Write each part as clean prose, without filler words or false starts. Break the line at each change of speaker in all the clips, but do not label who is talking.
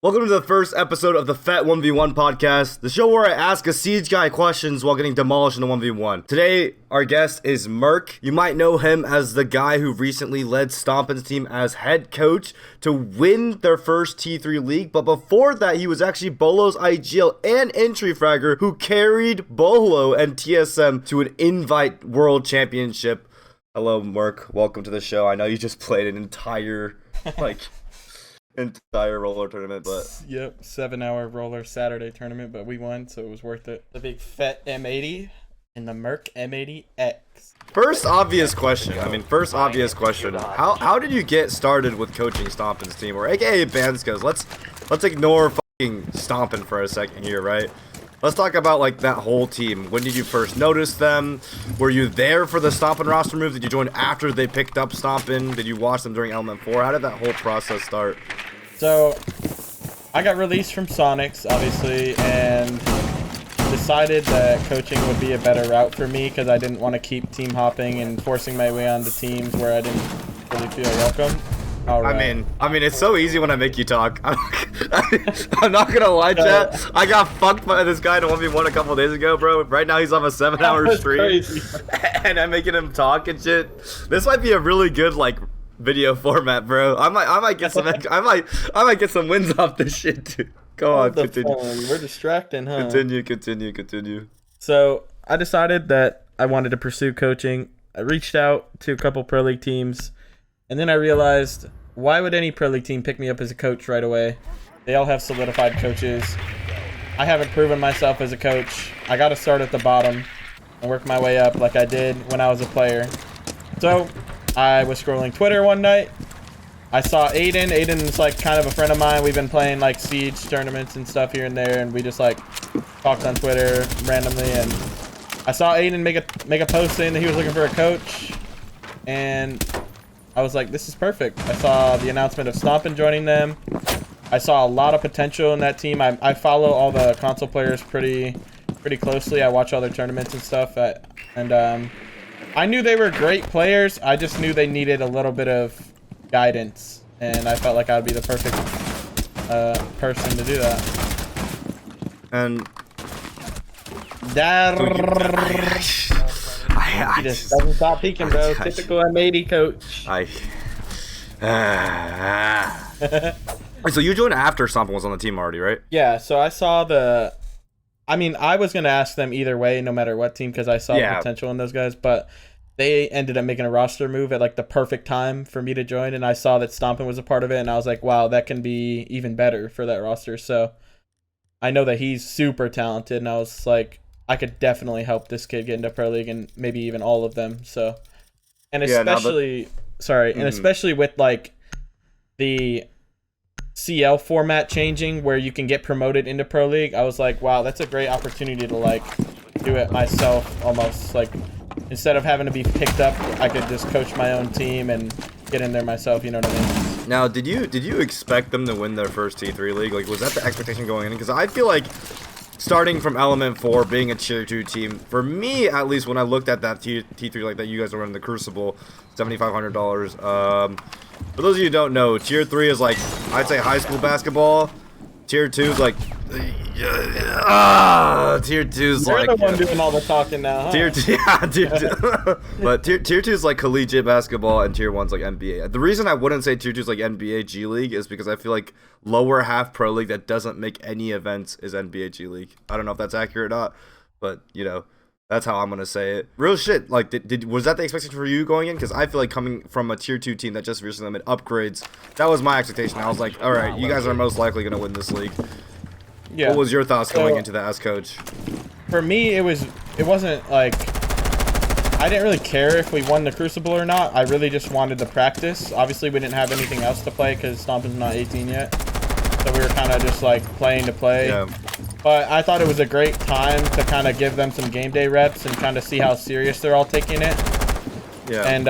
Welcome to the first episode of the Fett 1v1 podcast, the show where I ask a Siege guy questions while getting demolished in a 1v1. Today, our guest is Merc. You might know him as the guy who recently led Stompn's team as head coach to win their first T3 league, but before that, he was actually Bolo's IGL and entry fragger who carried Bolo and TSM to an Invite World Championship. Hello, Merc. Welcome to the show. I know you just played an entire, entire roller tournament, but
yep, 7-hour roller Saturday tournament, but we won, so it was worth it. The big Fett M80 and the Merc M80X.
First obvious question. How did you get started with coaching Stompn's team, or aka Banskos? Let's ignore fucking Stompn for a second here, right? Let's talk about like that whole team. When did you first notice them? Were you there for the Stompn roster move? Did you join after they picked up Stompn? Did you watch them during Element 4? How did that whole process start?
So, I got released from Sonics, obviously, and decided that coaching would be a better route for me because I didn't want to keep team hopping and forcing my way onto teams where I didn't really feel welcome. All right.
I mean, it's so easy when I make you talk. I'm not gonna lie, chat. I got fucked by this guy in a 1v1 a couple days ago, bro. Right now he's on a 7-hour stream, and I'm making him talk and shit. This might be a really good video format, bro. I might get some I might get some wins off this shit too. Go on, continue.
We're distracting, huh?
Continue.
So I decided that I wanted to pursue coaching. I reached out to a couple pro league teams, and then I realized, why would any pro league team pick me up as a coach right away? They all have solidified coaches. I haven't proven myself as a coach. I got to start at the bottom and work my way up like I did when I was a player. So I was scrolling Twitter one night. I saw Aiden. Aiden's kind of a friend of mine. We've been playing Siege tournaments and stuff here and there, and we just talked on Twitter randomly. And I saw Aiden make a post saying that he was looking for a coach, and I was like, this is perfect. I saw the announcement of Stompn joining them. I saw a lot of potential in that team. I follow all the console players pretty closely. I watch all their tournaments and stuff. I knew they were great players. I just knew they needed a little bit of guidance, and I felt like I would be the perfect person to do that.
And
he just doesn't stop peeking, bro. Typical M80 coach.
So you joined after Stompn was on the team already, right?
Yeah, so I saw I was going to ask them either way, no matter what team, because I saw the potential in those guys, but they ended up making a roster move at the perfect time for me to join, and I saw that Stompn was a part of it, and I was like, wow, that can be even better for that roster. So I know that he's super talented, and I was like, I could definitely help this kid get into Pro League, and maybe even all of them. So, and especially, especially with the CL format changing where you can get promoted into Pro League, I was like, wow, that's a great opportunity to do it myself almost. Instead of having to be picked up, I could just coach my own team and get in there myself, you know what I mean?
Now, did you expect them to win their first T3 league? Was that the expectation going in? Because I feel like starting from Element 4, being a Tier 2 team, for me at least, when I looked at that T3 that you guys are running, the Crucible, $7,500. For those of you who don't know, Tier 3 is I'd say high school basketball. Tier 2 is Tier 2 is
You're the one doing all the talking now, huh?
Tier 2, Tier 2. But tier 2 is collegiate basketball, and Tier 1's NBA. The reason I wouldn't say Tier 2 is NBA G League is because I feel like lower half Pro League that doesn't make any events is NBA G League. I don't know if that's accurate or not, but that's how I'm gonna say it. Real shit. Was that the expectation for you going in? Because I feel like coming from a Tier 2 team that just recently made upgrades, that was my expectation. I was like, all right, you guys are most likely gonna win this league. Yeah. What was your thoughts going into that as coach?
For me, it wasn't I didn't really care if we won the Crucible or not. I really just wanted the practice. Obviously, we didn't have anything else to play because Stompn's not 18 yet, so we were kind of just playing to play. Yeah. But I thought it was a great time to kind of give them some game day reps and kind of see how serious they're all taking it. Yeah. And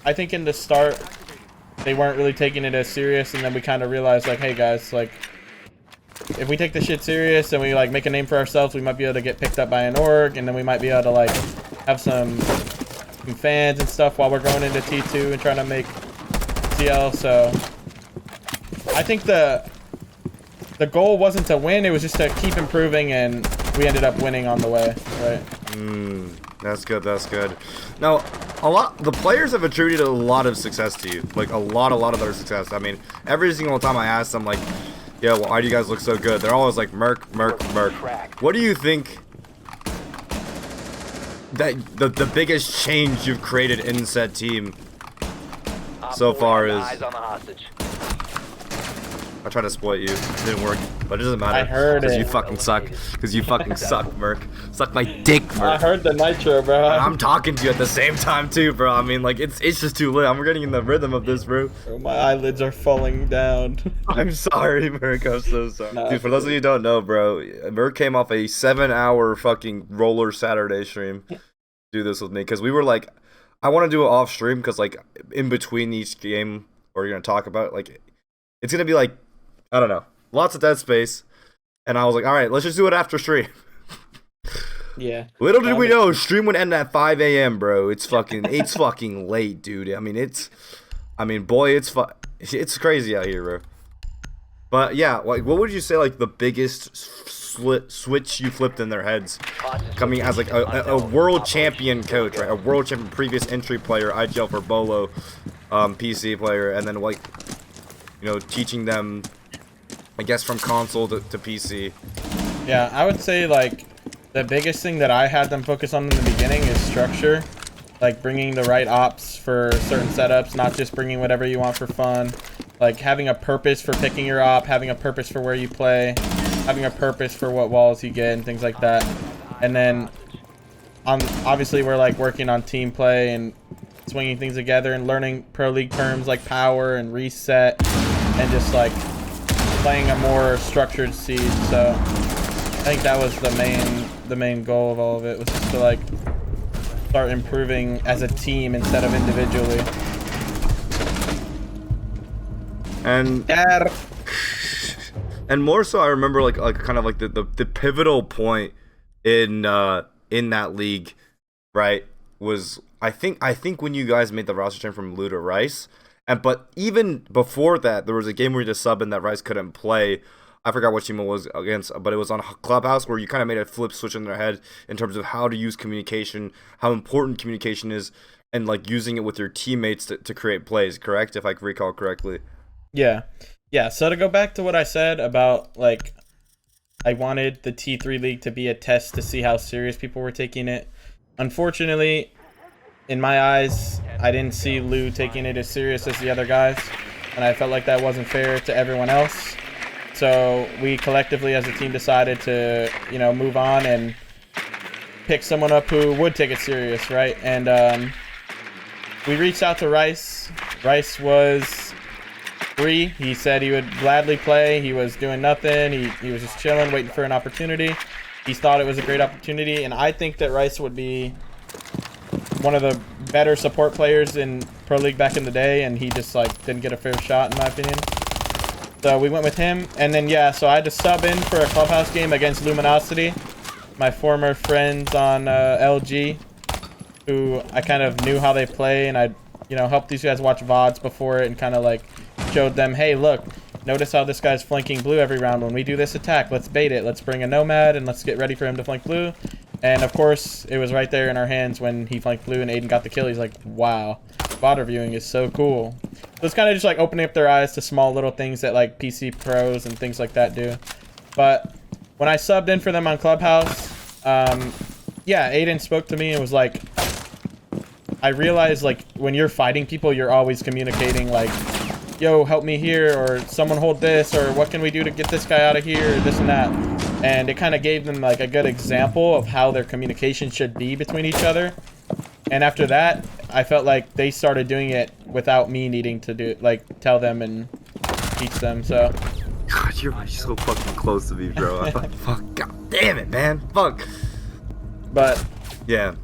I think in the start, they weren't really taking it as serious, and then we kind of realized, hey guys, if we take this shit serious and we make a name for ourselves, we might be able to get picked up by an org, and then we might be able to have some fans and stuff while we're going into T2 and trying to make CL. So I think the goal wasn't to win, it was just to keep improving, and we ended up winning on the way, right?
That's good, that's good. Now, the players have attributed a lot of success to you. Like, a lot of their success. I mean, every single time I ask them, like, yeah, well, why do you guys look so good? They're always like, Merc, Merc, Merc. What do you think that the biggest change you've created in said team so far is? I tried to exploit you. It didn't work, but it doesn't matter.
I heard it.
You fucking suck. Because you fucking suck, Merc. Suck my dick, Merc.
I heard the nitro, bro.
I'm talking to you at the same time too, bro. I mean, like, it's just too lit. I'm getting in the rhythm of this, bro.
My eyelids are falling down.
I'm sorry, Merc. I'm so sorry.
Nah,
Dude, for those of you who don't know, bro, Merc came off a 7-hour fucking roller Saturday stream to do this with me. Because we were like, I want to do it off stream because, like, in between each game we're going to talk about, like, it's going to be like, I don't know, lots of dead space. And I was like, all right, let's just do it after stream.
Yeah.
Little did we know, stream would end at 5 a.m., bro. It's fucking late, dude. I mean, boy, it's crazy out here, bro. But yeah, like, what would you say, like, the biggest switch you flipped in their heads, coming as like a world champion coach, right? A world champion, previous entry player, IGL for Bolo, PC player, and then, like, you know, teaching them, I guess, from console to PC.
Yeah, I would say, like, the biggest thing that I had them focus on in the beginning is structure. Like, bringing the right ops for certain setups, not just bringing whatever you want for fun. Like, having a purpose for picking your op, having a purpose for where you play, having a purpose for what walls you get and things like that. And then, obviously, we're, like, working on team play and swinging things together and learning Pro League terms like power and reset and just, like, playing a more structured siege. So I think that was the main goal of all of it, was just to, like, start improving as a team instead of individually.
And more so, I remember like kind of like the pivotal point in that league, right, was I think when you guys made the roster change from Lou to Rice. But even before that, there was a game where you just sub in that Rice couldn't play. I forgot what team it was against, but it was on Clubhouse, where you kind of made a flip switch in their head in terms of how to use communication, how important communication is, and, like, using it with your teammates to create plays, correct? If I recall correctly.
Yeah. Yeah, so to go back to what I said about, like, I wanted the T3 League to be a test to see how serious people were taking it. Unfortunately, in my eyes, I didn't see Lou taking it as serious as the other guys, and I felt like that wasn't fair to everyone else. So we collectively as a team decided to, you know, move on and pick someone up who would take it serious, right? And we reached out to Rice. Rice was free. He said he would gladly play. He was doing nothing. He was just chilling, waiting for an opportunity. He thought it was a great opportunity, and I think that Rice would be one of the better support players in Pro League back in the day, and he just, like, didn't get a fair shot, in my opinion. So we went with him, and then, yeah, so I had to sub in for a Clubhouse game against Luminosity, my former friends on LG, who I kind of knew how they play, and I, you know, helped these guys watch VODs before it and kind of, like, showed them, hey, look, notice how this guy's flanking blue every round. When we do this attack, let's bait it. Let's bring a Nomad, and let's get ready for him to flank blue. And, of course, it was right there in our hands when he flanked blue and Aiden got the kill. He's like, wow, VOD reviewing is so cool. So it's kind of just, like, opening up their eyes to small little things that, like, PC pros and things like that do. But when I subbed in for them on Clubhouse, yeah, Aiden spoke to me and was like, I realized, like, when you're fighting people, you're always communicating, like, yo, help me here, or someone hold this, or what can we do to get this guy out of here, or this and that. And it kind of gave them, like, a good example of how their communication should be between each other. And after that, I felt like they started doing it without me needing to do, like, tell them and teach them. So
God, you're so fucking close to me, bro. Fuck, god damn it, man. Fuck.
But
yeah,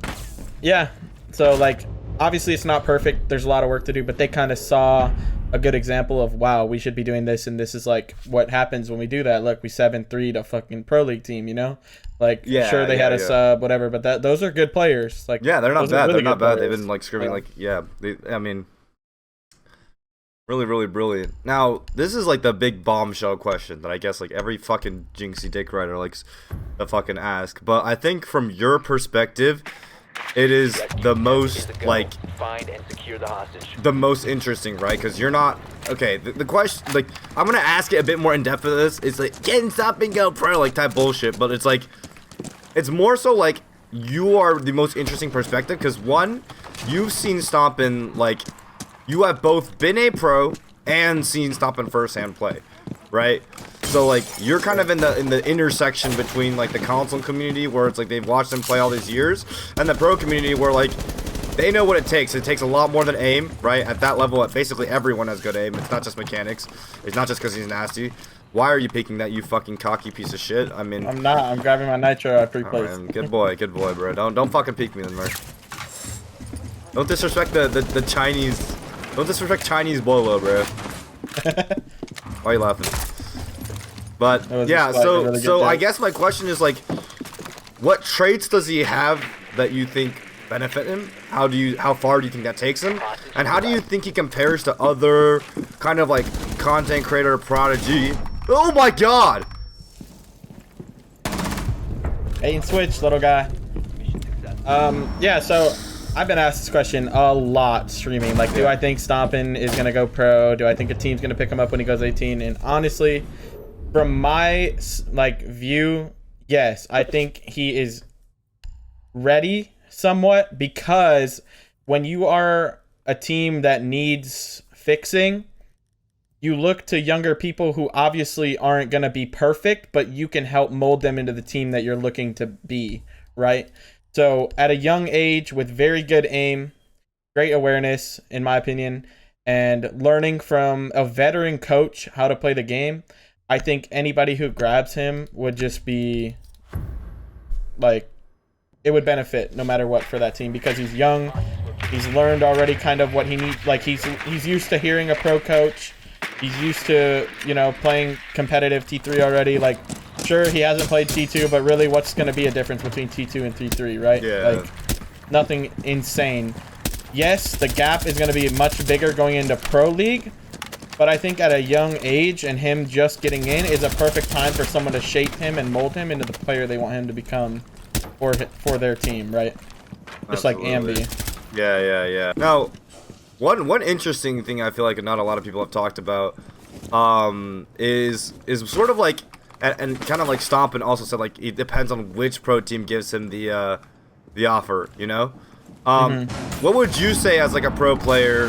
so, like, obviously it's not perfect, there's a lot of work to do, but they kind of saw a good example of, wow, we should be doing this, and this is, like, what happens when we do that. Look, we 7-3'd a fucking Pro League team, you know? Like,
yeah,
sure, they had a sub, whatever, but those are good players. Like,
yeah, they're not bad.
Really
they're not bad.
Players.
They've been, like, screaming, like, yeah. I mean, Really, really brilliant. Now, this is like the big bombshell question that I guess like every fucking Jinxie dick writer likes to fucking ask. But I think from your perspective, it is the most like
Find and secure the hostage.
the most interesting, right? Because you're not okay. The question, like, I'm gonna ask it a bit more in depth of this. It's like getting stop and go pro like type bullshit, but it's like it's more so like you are the most interesting perspective because one, you've seen Stompn like. You have both been a pro and seen Stompn firsthand play, right? So like you're kind of in the intersection between like the console community where it's like they've watched him play all these years, and the pro community where like they know what it takes. It takes a lot more than aim, right? At that level, basically everyone has good aim. It's not just mechanics. It's not just because he's nasty. Why are you peeking that, you fucking cocky piece of shit? I mean,
I'm not. I'm grabbing my nitro after he plays.
right, good boy, bro. Don't fucking peek me then, bro. Don't disrespect the Chinese. Don't disrespect Chinese Bolo, bro. Why are you laughing? But yeah, so I guess my question is like, what traits does he have that you think benefit him? How far do you think that takes him? And how do you think he compares to other kind of like content creator prodigy? Oh my god!
Bait and switch, little guy. Yeah, so I've been asked this question a lot streaming. Like, do I think Stompn is going to go pro? Do I think a team's going to pick him up when he goes 18? And honestly, from my, like, view, yes, I think he is ready somewhat because when you are a team that needs fixing, you look to younger people who obviously aren't going to be perfect, but you can help mold them into the team that you're looking to be, right? So at a young age with very good aim, great awareness, in my opinion, and learning from a veteran coach how to play the game, I think anybody who grabs him would just be like, it would benefit no matter what for that team because he's young. He's learned already kind of what he needs. Like he's used to hearing a pro coach. He's used to, you know, playing competitive T3 already. Like, sure, he hasn't played T2, but really what's going to be a difference between T2 and T3, right?
Yeah.
Like, nothing insane. Yes, the gap is going to be much bigger going into Pro League, but I think at a young age and him just getting in is a perfect time for someone to shape him and mold him into the player they want him to become for their team, right? Just
Absolutely.
like Ambi.
Yeah. Now, one interesting thing I feel like not a lot of people have talked about is sort of like and kind of like Stompn also said like it depends on which pro team gives him the offer, you know. What would you say as like a pro player,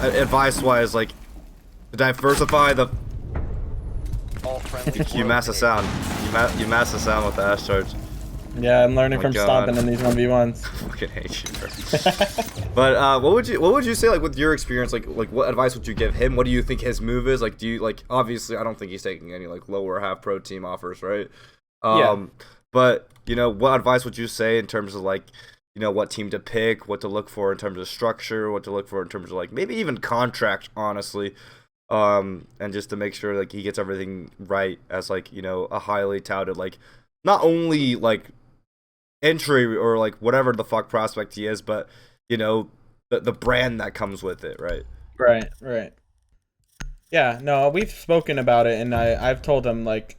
advice wise, like to diversify the? You mass the sound. You mass the sound with the Ash charge.
Yeah, I'm learning from
God.
Stompn in these 1v1s.
I fucking hate you, bro. But what would you say like with your experience, like what advice would you give him? What do you think his move is? Like, do you like, obviously I don't think he's taking any like lower half pro team offers, right?
Yeah.
But you know, what advice would you say in terms of like, you know, what team to pick, what to look for in terms of structure, what to look for in terms of like maybe even contract, honestly, and just to make sure like he gets everything right as like, you know, a highly touted like not only like entry or like whatever the fuck prospect he is, but you know the brand that comes with it, right?
Right. Yeah, no, we've spoken about it, and I've told him like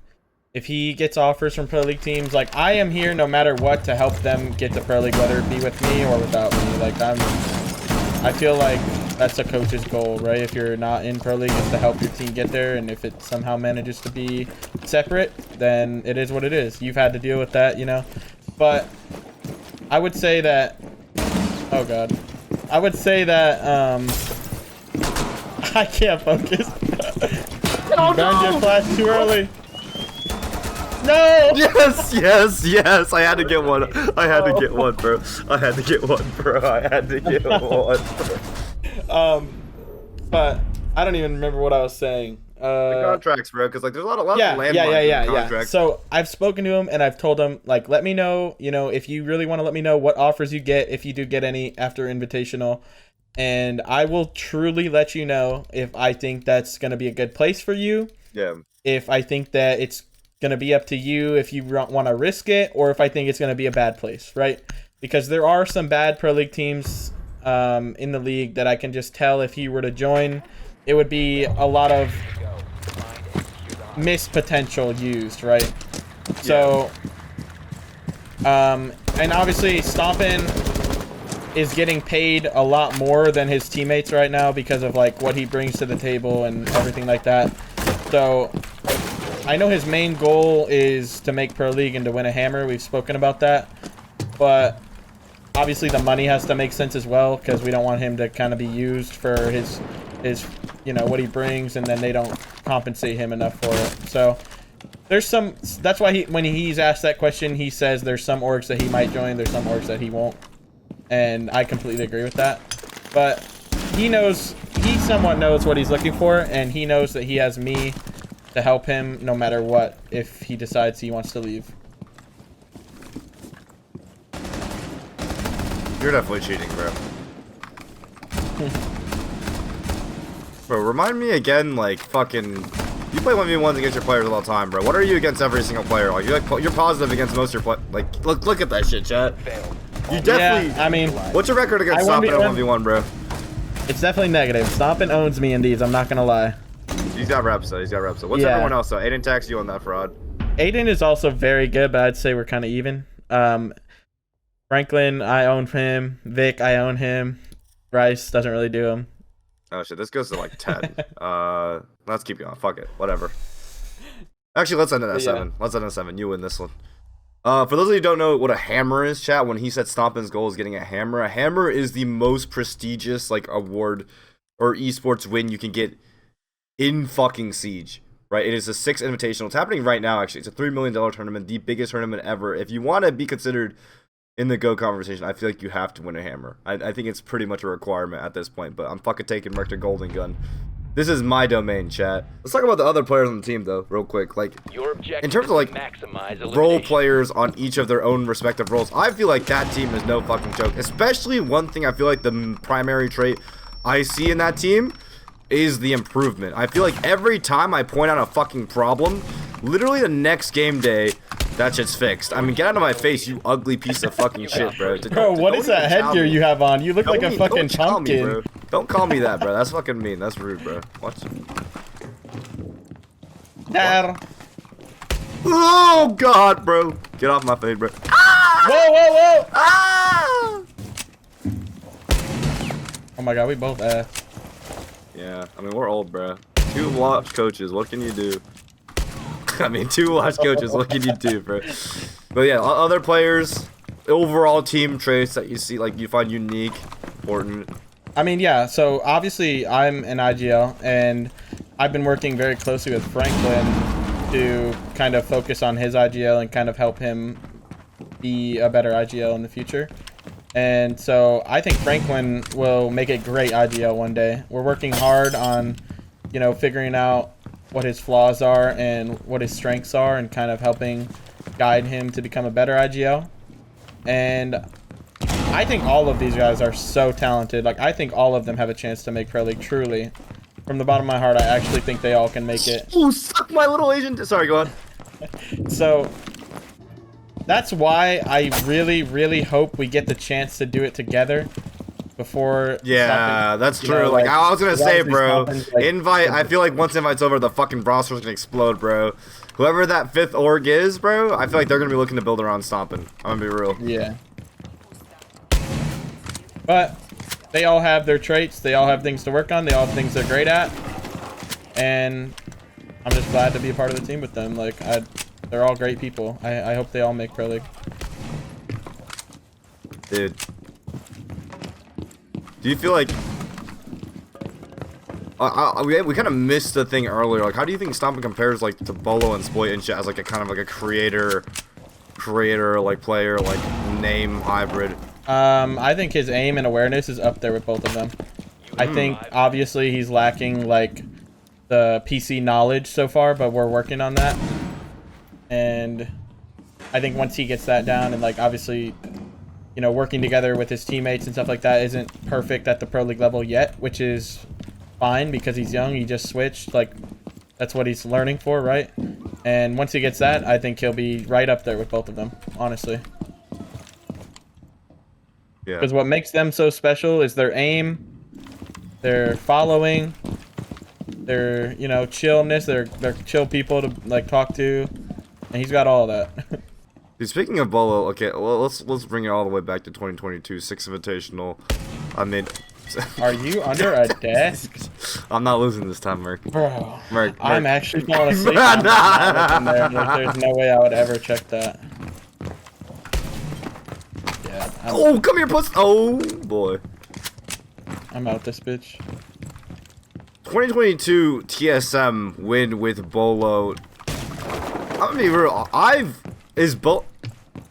if he gets offers from pro league teams, like I am here no matter what to help them get to pro league, whether it be with me or without me. Like I feel like that's a coach's goal, right? If you're not in pro league, it's to help your team get there, and if it somehow manages to be separate, then it is what it is. You've had to deal with that, you know. But I would say that, oh god, I would say that I can't focus. You burned your flash too early. No!
Yes. I had to get one. I had to get one, bro.
But I don't even remember what I was saying.
The contracts, bro, because like there's a lot of landmines in the contracts.
So I've spoken to him and I've told him like, let me know, you know, if you really want to let me know what offers you get, if you do get any after Invitational, and I will truly let you know if I think that's gonna be a good place for you.
Yeah.
If I think that it's gonna be up to you if you want to risk it, or if I think it's gonna be a bad place, right? Because there are some bad pro league teams in the league that I can just tell if he were to join, it would be a lot of missed potential used, right? So, and obviously Stompn is getting paid a lot more than his teammates right now because of like what he brings to the table and everything like that. So I know his main goal is to make Pro League and to win a hammer. We've spoken about that, but obviously the money has to make sense as well, because we don't want him to kind of be used for his you know, what he brings, and then they don't compensate him enough for it. So there's some, that's why when he's asked that question, he says there's some orgs that he might join, there's some orgs that he won't, and I completely agree with that. But he knows, he somewhat knows what he's looking for, and he knows that he has me to help him no matter what if he decides he wants to leave.
You're definitely cheating, bro. Bro, remind me again, like, fucking... You play 1v1s against your players all the time, bro. What are you against every single player? Like, you're positive against most of your like, look at that shit, chat. You definitely...
Yeah, I mean...
What's your record against Stompn at 1v1, bro?
It's definitely negative. Stompn owns me in these, I'm not gonna lie.
He's got reps, though. He's got reps, though. What's everyone else, though? Aiden taxed you on that fraud.
Aiden is also very good, but I'd say we're kind of even. Franklin, I own him. Vic, I own him. Rice doesn't really do him.
Oh shit, this goes to like 10. Let's keep going. Fuck it. Whatever. Actually, let's end it at 7. Let's end it at 7. You win this one. For those of you who don't know what a hammer is, chat, when he said Stompn's goal is getting a hammer is the most prestigious like award or esports win you can get in fucking Siege. Right? It is a 6 invitational. It's happening right now, actually. It's a $3 million tournament, the biggest tournament ever. If you want to be considered in the GO conversation, I feel like you have to win a hammer. I think it's pretty much a requirement at this point, but I'm fucking taking Rector Golden Gun. This is my domain, chat. Let's talk about the other players on the team, though, real quick. Like, in terms of, like, role players on each of their own respective roles, I feel like that team is no fucking joke. Especially one thing I feel like the primary trait I see in that team is the improvement. I feel like every time I point out a fucking problem, literally the next game day, that shit's fixed. I mean, get out of my face, you ugly piece of fucking shit, bro.
Bro, what is that headgear you have on? You look like a fucking pumpkin.
Bro. Don't call me that, bro. That's fucking mean. That's rude, bro. What?
Dad.
Oh, God, bro. Get off my face, bro.
Ah! Whoa, whoa, whoa.
Ah!
Oh my God, we both ass.
Yeah, I mean, we're old, bro. 2 watch coaches. What can you do? I mean, 2 watch coaches. What can you do, bro? But yeah, other players, overall team traits that you see, like you find unique, important.
I mean, yeah. So obviously, I'm an IGL, and I've been working very closely with Franklin to kind of focus on his IGL and kind of help him be a better IGL in the future. And so I think Franklin will make a great IGL one day. We're working hard on, you know, figuring out what his flaws are and what his strengths are, and kind of helping guide him to become a better IGL. And I think all of these guys are so talented. Like, I think all of them have a chance to make Pro League, truly. From the bottom of my heart, I actually think they all can make it.
Ooh, suck my little Asian. Sorry, go on.
So that's why I really, really hope we get the chance to do it together before.
Yeah, that's true. Like, I was gonna say, bro, invite. I feel like once invite's over, the fucking roster's gonna explode, bro. Whoever that 5th org is, bro, I feel like they're gonna be looking to build around Stompn. I'm gonna be real.
Yeah. But they all have their traits. They all have things to work on. They all have things they're great at. And I'm just glad to be a part of the team with them. Like, they're all great people. I hope they all make Pro League.
Dude. Do you feel like... we kind of missed the thing earlier. Like, how do you think Stompn compares, like, to Bolo and Spoit and shit as, like, a kind of, like, a creator, like, player, like, name hybrid?
I think his aim and awareness is up there with both of them. I think, obviously, he's lacking, like, the PC knowledge so far, but we're working on that. And I think once he gets that down, and, like, obviously, you know, working together with his teammates and stuff like that isn't perfect at the Pro League level yet, which is fine because he's young. He just switched. Like, that's what he's learning for, right? And once he gets that, I think he'll be right up there with both of them, honestly.
Yeah.
Because what makes them so special is their aim, their following, They're chillness. They're chill people to like talk to, and he's got all of that.
Dude, speaking of Bolo, okay, well, let's bring it all the way back to 2022 Six Invitational. I mean,
Are you under a desk?
I'm not losing this time, Merc.
Bro,
Merc.
I'm actually falling asleep. I'm not looking there. Like, there's no way I would ever check that. Yeah.
Oh, come here, puss. Oh boy.
I'm out this bitch.
2022 TSM win with Bolo. I'm gonna be real. I'm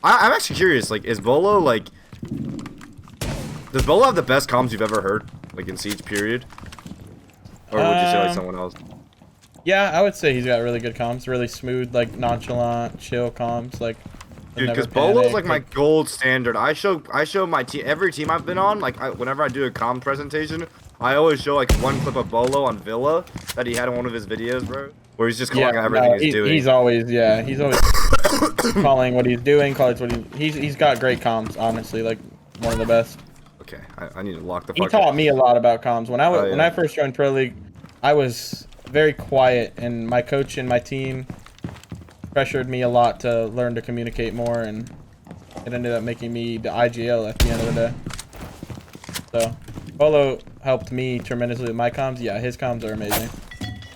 actually curious. Like, is Bolo like? Does Bolo have the best comms you've ever heard, like in Siege period? Or would you say like someone else?
Yeah, I would say he's got really good comms, really smooth, like nonchalant, chill comms, like.
Dude, because Bolo's like my gold standard. I show my team, every team I've been on. Like, whenever I do a comm presentation, I always show like one clip of Bolo on Villa that he had in one of his videos, bro, where he's just calling out everything he's doing.
He's always calling what he's doing, he's got great comms, honestly, like one of the best.
Okay, I need to lock the fuck
He
up.
taught me a lot about comms. When I first joined Pro League, I was very quiet, and my coach and my team pressured me a lot to learn to communicate more, and it ended up making me the IGL at the end of the day. So, Bolo helped me tremendously with my comms. Yeah, his comms are amazing.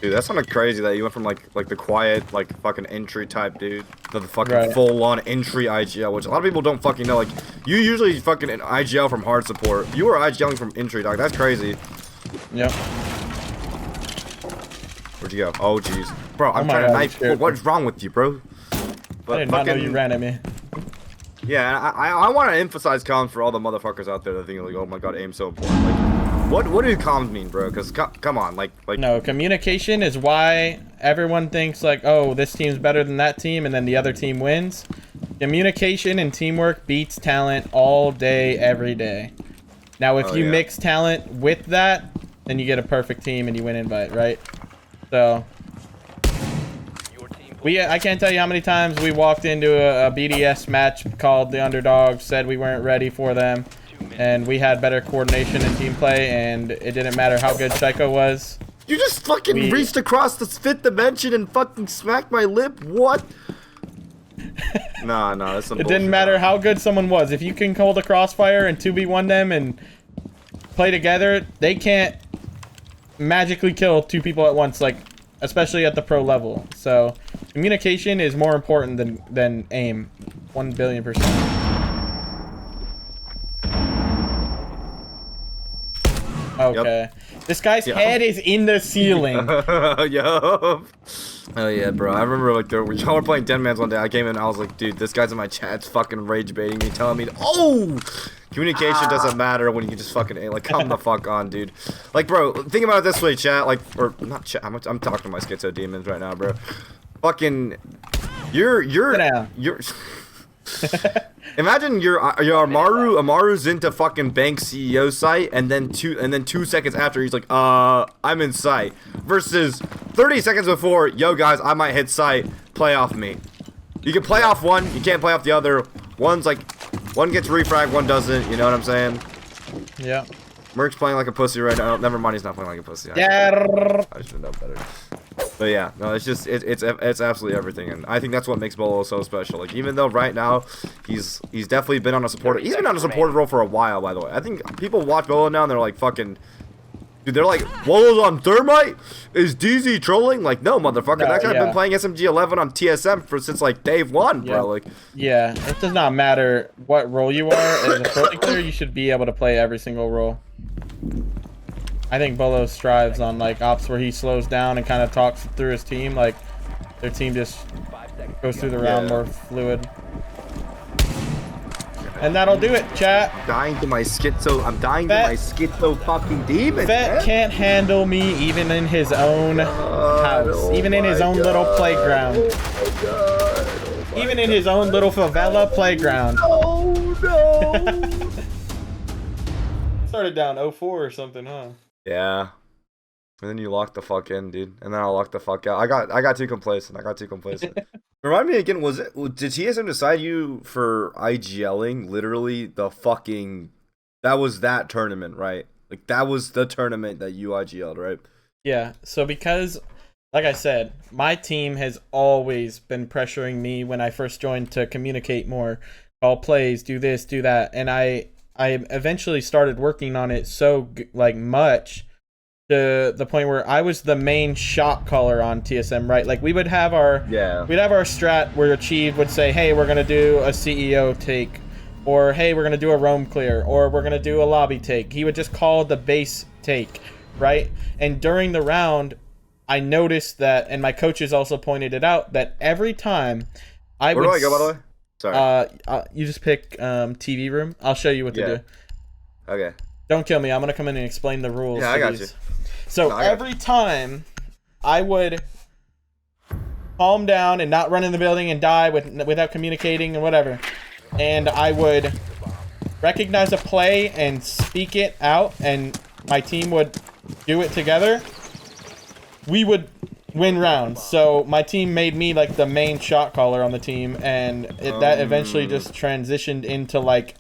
Dude, that's kind of crazy that you went from like the quiet, like fucking entry type dude to the fucking full-on entry IGL, which a lot of people don't fucking know. Like, you usually fucking IGL from hard support. You were IGLing from entry, dog. That's crazy.
Yep.
Where'd you go? Oh, jeez. Bro, I'm trying to knife. What's wrong with you, bro?
But I did not know you ran at me.
Yeah, I want to emphasize comms for all the motherfuckers out there that think like, oh my god, aim's so important. Like, what do comms mean, bro? Because come on, like.
No, communication is why everyone thinks like, oh, this team's better than that team, and then the other team wins. Communication and teamwork beats talent all day, every day. Now, if you mix talent with that, then you get a perfect team and you win invite, right? So, I can't tell you how many times we walked into a BDS match called the Underdogs, said we weren't ready for them, and we had better coordination and team play, and it didn't matter how good Psycho was.
You just fucking reached across the fifth dimension and fucking smacked my lip? What? Nah, that's some
It
bullshit.
didn't matter how good someone was. If you can hold a crossfire and 2v1 them and play together, they can't magically kill two people at once, like, especially at the pro level. So communication is more important than aim, 1,000,000,000%. Okay, this guy's head is in the ceiling.
Yup. Oh yeah, bro. I remember like y'all were playing 10 mans one day. I came in and I was like, dude, this guy's in my chat's fucking rage baiting me, telling me, oh, communication doesn't matter when you can just fucking aim. Like, come the fuck on, dude. Like, bro, think about it this way, chat. Like, or not chat. I'm talking to my schizo demons right now, bro. Fucking, you're. Imagine you're Amaru's into fucking bank CEO site, and then 2 seconds after he's like, I'm in sight. Versus 30 seconds before, yo guys, I might hit sight. Play off me. You can play off one, you can't play off the other. One's like, one gets refrag, one doesn't. You know what I'm saying?
Yeah.
Merc's playing like a pussy right now. Never mind, he's not playing like a pussy.
Yeah.
I should know better. But yeah, no, it's just it's absolutely everything, and I think that's what makes Bolo so special. Like, even though right now he's definitely been on a supporter, he's been on a supported role for a while. By the way, I think people watch Bolo now and they're like, fucking, dude, they're like, Bolo's on Thermite? Is DZ trolling? Like, no, motherfucker, that guy's been playing SMG11 on TSM since like day one, bro. Like,
yeah, it does not matter what role you are as a pro player. You should be able to play every single role. I think Bolo strives on like ops where he slows down and kind of talks through his team. Like, their team just goes through the round more fluid. And that'll do it, chat.
I'm dying to my schizo fucking demon.
Fett can't handle me even in his own house, even in his own little playground. Even in his own little favela playground.
Oh no.
Started down 0-4 or something, huh?
Yeah. And then you lock the fuck in, dude. And then I'll lock the fuck out. I got too complacent. Remind me again, did TSM decide you for IGLing literally the fucking, that was that tournament, right? Like, that was the tournament that you IGL'd, right?
Yeah, so because, like I said, my team has always been pressuring me when I first joined to communicate more, call plays, do this, do that, and I eventually started working on it so like much to the point where I was the main shot caller on TSM, right? Like we'd have our strat where Achieved would say, "Hey, we're gonna do a CEO take," or "Hey, we're gonna do a roam clear," or "We're gonna do a lobby take." He would just call the base take, right? And during the round, I noticed that, and my coaches also pointed it out, that every time I
Where
would.
do I go, by the way? Sorry.
You just pick TV room. I'll show you what to do.
Okay.
Don't kill me. I'm gonna come in and explain the rules.
Yeah, I got you.
So every time I would calm down and not run in the building and die without communicating and whatever, and I would recognize a play and speak it out, and my team would do it together, we would win rounds. So my team made me like the main shot caller on the team, and that eventually just transitioned into like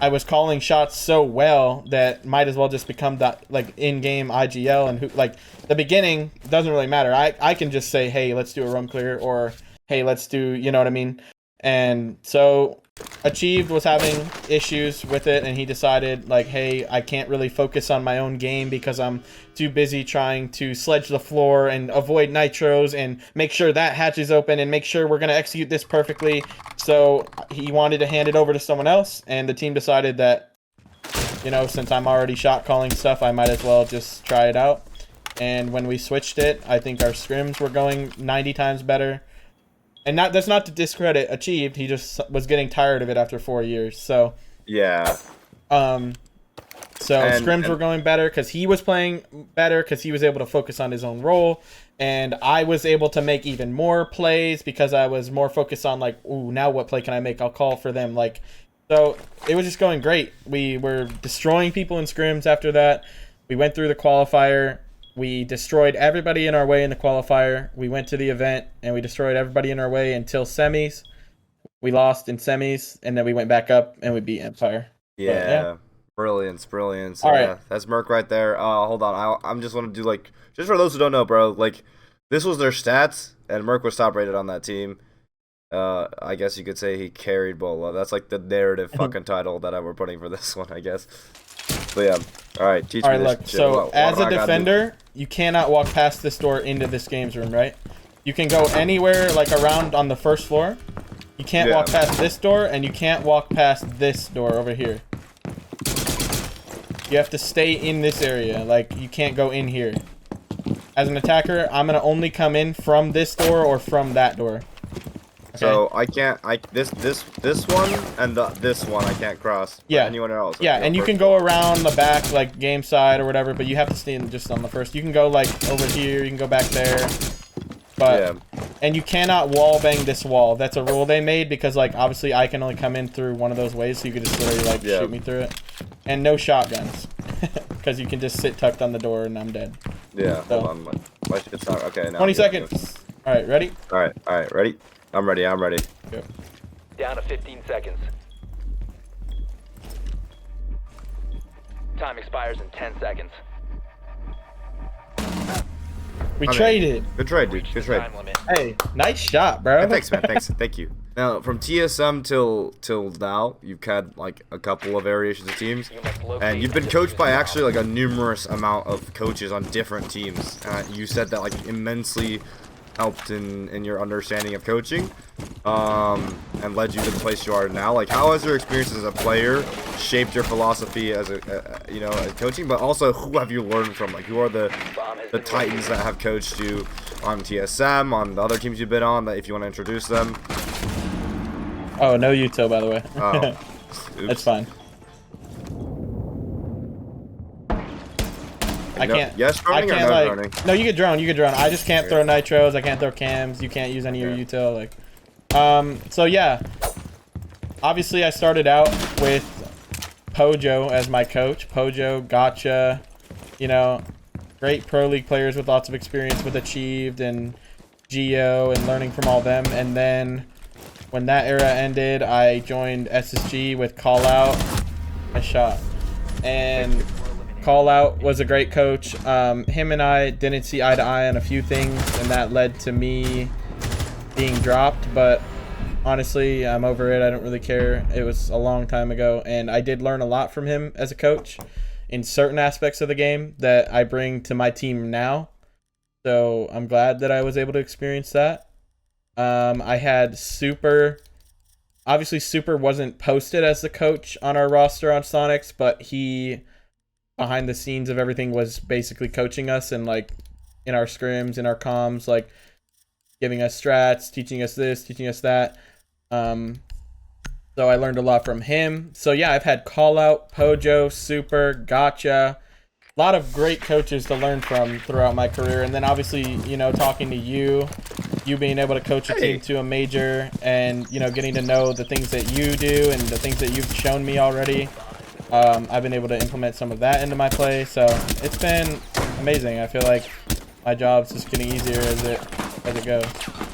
I was calling shots so well that might as well just become that like in-game IGL, and who like the beginning doesn't really matter. I can just say, hey, let's do a roam clear, or hey, let's do, you know what I mean? And so Achieved was having issues with it, and he decided like, hey, I can't really focus on my own game because I'm too busy trying to sledge the floor and avoid nitros and make sure that hatch is open and make sure we're going to execute this perfectly. So he wanted to hand it over to someone else, and the team decided that, you know, since I'm already shot calling stuff, I might as well just try it out. And when we switched it, I think our scrims were going 90 times better. And that's not to discredit Achieved. He just was getting tired of it after 4 years. So
yeah.
Scrims were going better because he was playing better because he was able to focus on his own role, and I was able to make even more plays because I was more focused on like, ooh, now what play can I make? I'll call for them. Like, so it was just going great. We were destroying people in scrims after that. We went through the qualifier. We destroyed everybody in our way in the qualifier. We went to the event, and we destroyed everybody in our way until semis. We lost in semis, and then we went back up, and we beat Empire.
Yeah. Brilliant. So,
all right.
Yeah, that's Merc right there. Hold on. I'm just want to do, like, just for those who don't know, bro, like, this was their stats, and Merc was top rated on that team. I guess you could say he carried Bola. That's, like, the narrative fucking title that we're putting for this one, I guess. But, yeah. All right, teach me this
look,
shit.
so as a defender, you cannot walk past this door into this games room, right? You can go anywhere, like, around on the first floor. You can't walk past this door, and you can't walk past this door over here. You have to stay in this area. Like, you can't go in here. As an attacker, I'm going to only come in from this door or from that door. Okay?
So I can't. This one and this one I can't cross.
Yeah.
Anyone else?
Yeah, and you can go around the back, like game side or whatever, but you have to stay in just on the first. You can go like over here. You can go back there. But and you cannot wall bang this wall. That's a rule they made because like obviously I can only come in through one of those ways, so you could just literally like shoot me through it. And no shotguns, because you can just sit tucked on the door and I'm dead.
Yeah.
So.
Hold on. My shit's not okay now.
20 seconds. All right, ready?
All right. Ready? I'm ready.
Go.
Down to 15 seconds. Time expires in 10 seconds.
We traded.
Good trade, dude. Good trade.
Time limit.
Hey, nice shot, bro.
Hey, thanks, man. Thank you. Now, from TSM till now, you've had like a couple of variations of teams, and you've been coached by actually like a numerous amount of coaches on different teams. You said that like immensely helped in your understanding of coaching, and led you to the place you are now. Like, how has your experience as a player shaped your philosophy as as coaching? But also, who have you learned from? Like, who are the titans that have coached you on TSM, on the other teams you've been on? That if you want to introduce them.
Oh, no Uto, by the way.
Oh,
that's fine. I can't.
Yes, droning,
I can't,
or no
like,
droning?
No, you can drone. I just can't throw nitros. I can't throw cams. You can't use any of your Uto. Like, so yeah. Obviously, I started out with Pojo as my coach. Pojo, Gotcha, great pro league players with lots of experience with Achieved and Geo and learning from all them. And then when that era ended, I joined SSG with Call Out. I shot. And Call Out was a great coach. Him and I didn't see eye to eye on a few things, and that led to me being dropped. But honestly, I'm over it. I don't really care. It was a long time ago, and I did learn a lot from him as a coach in certain aspects of the game that I bring to my team now. So I'm glad that I was able to experience that. I had Super. Obviously, Super wasn't posted as the coach on our roster on Sonics, but he, behind the scenes of everything, was basically coaching us and like in our scrims, in our comms, like giving us strats, teaching us this, teaching us that. So I learned a lot from him. So yeah, I've had Call Out, Pojo, Super, Gotcha. A lot of great coaches to learn from throughout my career. And then obviously, you know, talking to you being able to coach a team to a major, and, you know, getting to know the things that you do and the things that you've shown me already. I've been able to implement some of that into my play. So it's been amazing. I feel like my job's just getting easier as it goes.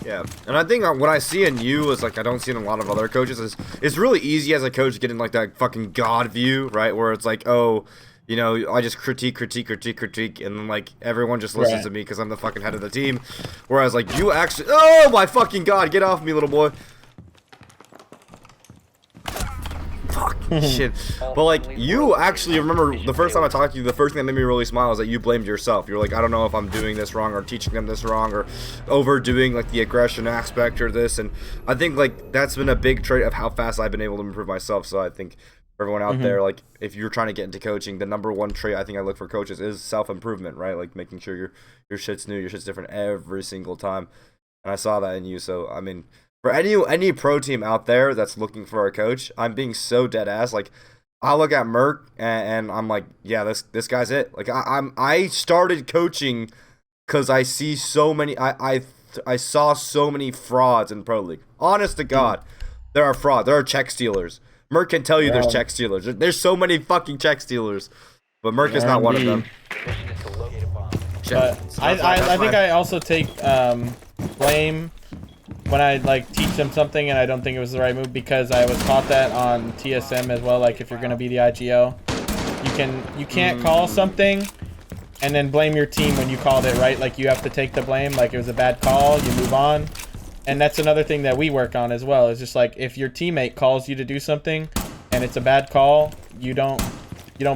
Yeah, and I think what I see in you is like I don't see in a lot of other coaches is it's really easy as a coach to get in like that fucking God view, right? Where it's like, oh, you know, I just critique, and then like everyone just listens to me because I'm the fucking head of the team. Whereas like you actually, oh my fucking God, get off me, little boy. Fuck shit. But like you actually remember the first time I talked to you, the first thing that made me really smile is that you blamed yourself. You're like, I don't know if I'm doing this wrong or teaching them this wrong or overdoing like the aggression aspect or this. And I think like that's been a big trait of how fast I've been able to improve myself. So I think for everyone out there, like if you're trying to get into coaching, the number one trait I think I look for coaches is self-improvement, right? Like making sure your shit's new, your shit's different every single time. And I saw that in you. So I mean, for any pro team out there that's looking for a coach, I'm being so dead ass. Like I look at Merc and I'm like, yeah, this guy's it. Like I started coaching because I see so many. I saw so many frauds in pro league. Honest to God, there are frauds. There are check stealers. Merc can tell you there's check stealers. There's so many fucking check stealers, but Merc is not one of them.
But I think I also take blame when I like teach them something and I don't think it was the right move, because I was taught that on TSM as well. Like if you're gonna be the IGL, you can't call something and then blame your team when you called it right. Like you have to take the blame. Like it was a bad call, you move on. And that's another thing that we work on as well. Is just like if your teammate calls you to do something and it's a bad call, you don't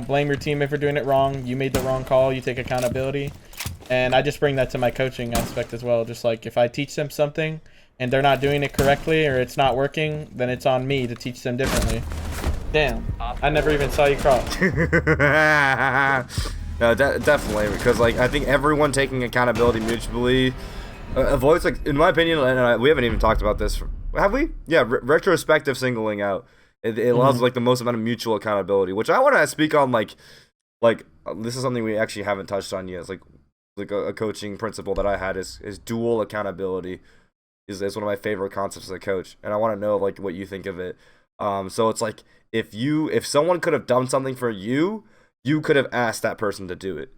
blame your teammate for doing it wrong. You made the wrong call. You take accountability. And I just bring that to my coaching aspect as well. Just like if I teach them something and they're not doing it correctly or it's not working, then it's on me to teach them differently. Damn, I never even saw you crawl.
No, definitely, because like I think everyone taking accountability mutually avoids, like, in my opinion, and we haven't even talked about this. Have we? Yeah, retrospective singling out. It allows like the most amount of mutual accountability, which I want to speak on. Like this is something we actually haven't touched on yet. It's like a coaching principle that I had is dual accountability. Is one of my favorite concepts as a coach, and I want to know like what you think of it. So it's like if someone could have done something for you, you could have asked that person to do it.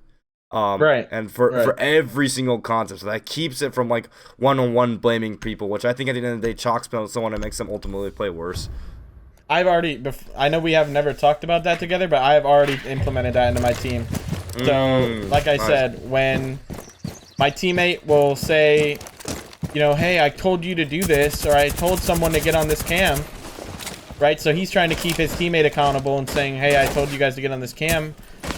Right.
And for every single concept, so that keeps it from like one-on-one blaming people, which I think at the end of the day chalks someone and makes them ultimately play worse.
I know we have never talked about that together, but I have already implemented that into my team. So, like I said, when my teammate will say, you know, hey, I told you to do this, or I told someone to get on this cam, right? So he's trying to keep his teammate accountable and saying, hey, I told you guys to get on this cam,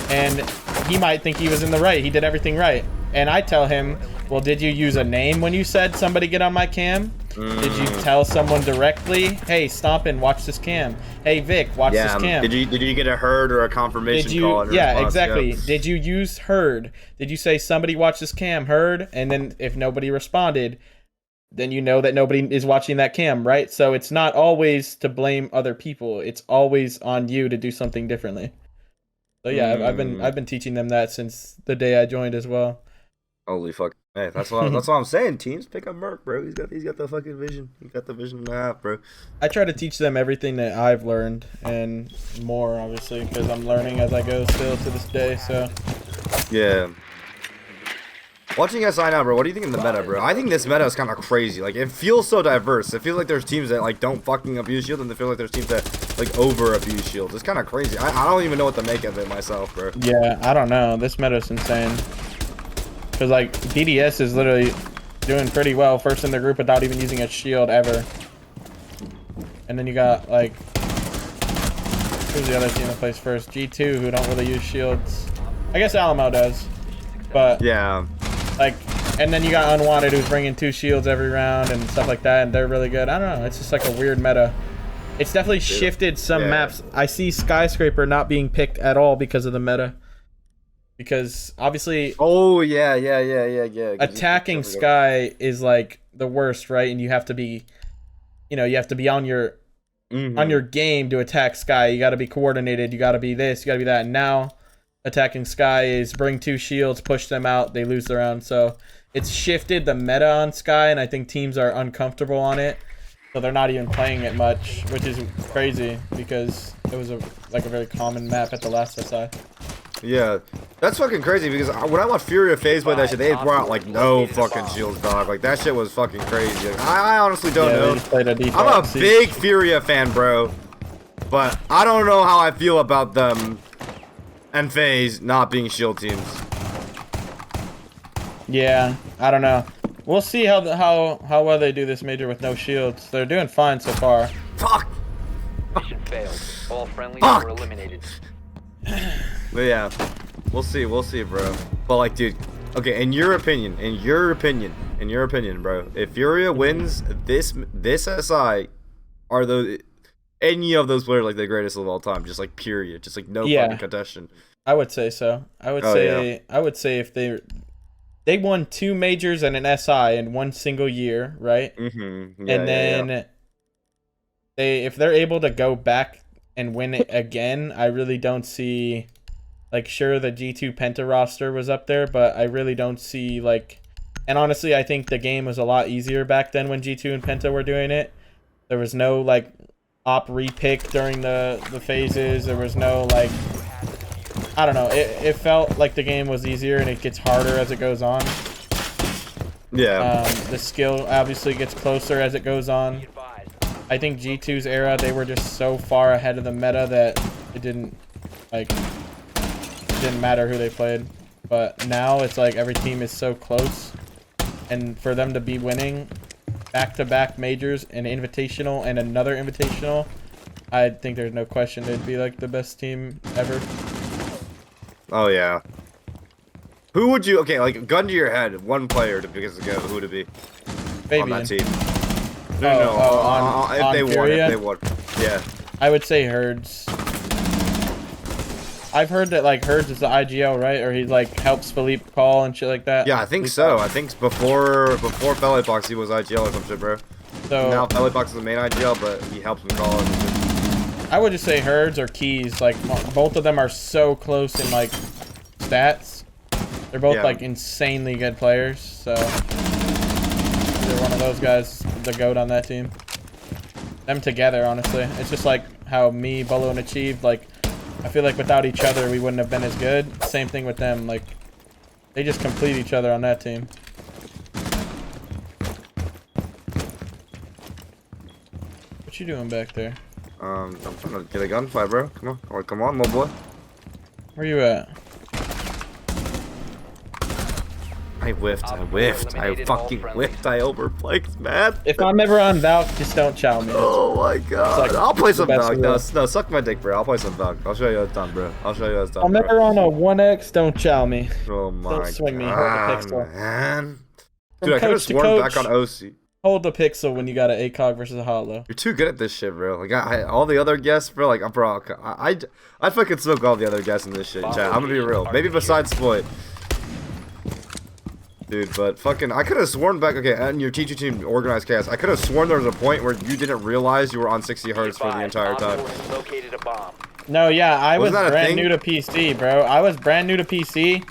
and he might think he was in the right. He did everything right. And I tell him, well, did you use a name when you said somebody get on my cam? Did you tell someone directly, hey, Stompn, watch this cam? Hey, Vic, watch this cam?
Did you get a herd or a confirmation call?
Yeah, exactly. Yeah. Did you use herd? Did you say somebody watch this cam, herd? And then if nobody responded, then you know that nobody is watching that cam, right? So it's not always to blame other people. It's always on you to do something differently. So yeah, I've been teaching them that since the day I joined as well.
Holy fuck! Hey, that's what I'm saying. Teams, pick up Merc, bro. He's got the fucking vision. He's got the vision and a half, bro.
I try to teach them everything that I've learned and more, obviously, because I'm learning as I go still to this day. So
yeah. Watching SI now, bro, what do you think in the meta, bro? I think this meta is kind of crazy. Like, it feels so diverse. It feels like there's teams that, like, don't fucking abuse shield, and it feels like there's teams that, like, over-abuse shields. It's kind of crazy. I don't even know what to make of it myself, bro.
Yeah, I don't know. This meta is insane. Because, like, DDS is literally doing pretty well. First in the group without even using a shield ever. And then you got, like... Who's the other team that plays first? G2, who don't really use shields. I guess Alamo does. But...
Yeah.
Like, and then you got Unwanted, who's bringing 2 shields every round and stuff like that, and they're really good. I don't know. It's just like a weird meta. It's definitely shifted some maps. I see Skyscraper not being picked at all because of the meta. Because obviously,
oh yeah.
attacking Sky is like the worst, right? And you have to be, you know, you have to be on your game to attack Sky. You got to be coordinated. You got to be this. You got to be that. And now, attacking Sky is bring 2 shields, push them out, they lose the round. So it's shifted the meta on Sky, and I think teams are uncomfortable on it. So they're not even playing it much, which is crazy because it was a very common map at the last SI.
Yeah, that's fucking crazy because when I watched Fury of FaZe play that shit, they brought out like no fucking shields, dog. Like that shit was fucking crazy. Like, I honestly don't know. I'm a big Fury fan, bro, but I don't know how I feel about them and FaZe not being shield teams.
Yeah, I don't know. We'll see how well they do this major with no shields. They're doing fine so far.
Fuck.
Mission failed. All friendlies were eliminated.
But yeah, we'll see, bro. But like, dude, okay, in your opinion, bro, if Furia wins this SI, are those any of those players like the greatest of all time? Just like period, just like no fucking contestation.
I would say so. I would say if they won 2 majors and an SI in one single year, right?
Mm-hmm.
And then if they're able to go back and win it again, I really don't see, like, sure, the G2 Penta roster was up there, but I really don't see, like, and honestly, I think the game was a lot easier back then when G2 and Penta were doing it. There was no, like, op repick during the phases. There was no, like, I don't know. It felt like the game was easier, and it gets harder as it goes on.
Yeah.
The skill obviously gets closer as it goes on. I think G2's era, they were just so far ahead of the meta that it didn't matter who they played. But now it's like every team is so close, and for them to be winning back-to-back majors, an invitational and another invitational, I think there's no question they'd be like the best team ever.
Oh yeah. Who would you? Okay, like gun to your head, one player to pick as a go. Who would it be?
Fabian.
On that team.
On
if they
Furia?
won, yeah.
I would say Herds. I've heard that like Herds is the IGL, right? Or he like helps Philippe call and shit like that.
Yeah, I think so. I think before Fellybox he was IGL or some shit, bro. So now Fellybox is the main IGL, but he helps him call and shit.
I would just say Herds or Keys. Like both of them are so close in like stats. They're both like insanely good players. So they're one of those guys, the GOAT on that team. Them together, honestly. It's just like how me, Bolo, and Achieved, like, I feel like without each other, we wouldn't have been as good. Same thing with them. Like, they just complete each other on that team. What you doing back there?
I'm trying to get a gunfight, bro. Come on, little boy.
Where you at?
I whiffed. I fucking whiffed. I overplayed, man.
If I'm ever on Valk, just don't chow me.
Oh my god. Like, I'll play some Valk. No, suck my dick, bro. I'll play some Valk. I'll show you how it's done, bro.
If I'm ever on a 1x, don't chow me.
Oh my
don't swing me.
god, man. Dude, I could have sworn back on OC.
Hold the pixel when you got an ACOG versus a Hollow.
You're too good at this shit, bro. Like, all the other guests, bro, like, I fucking smoke all the other guests in this shit, chat. I'm gonna be real. Maybe besides Sploit. Dude, but fucking, I could have sworn back, okay, and your teacher team organized chaos, I could have sworn there was a point where you didn't realize you were on 60 hertz for the entire time.
No, yeah, I was brand new to PC, bro. I was brand new to PC,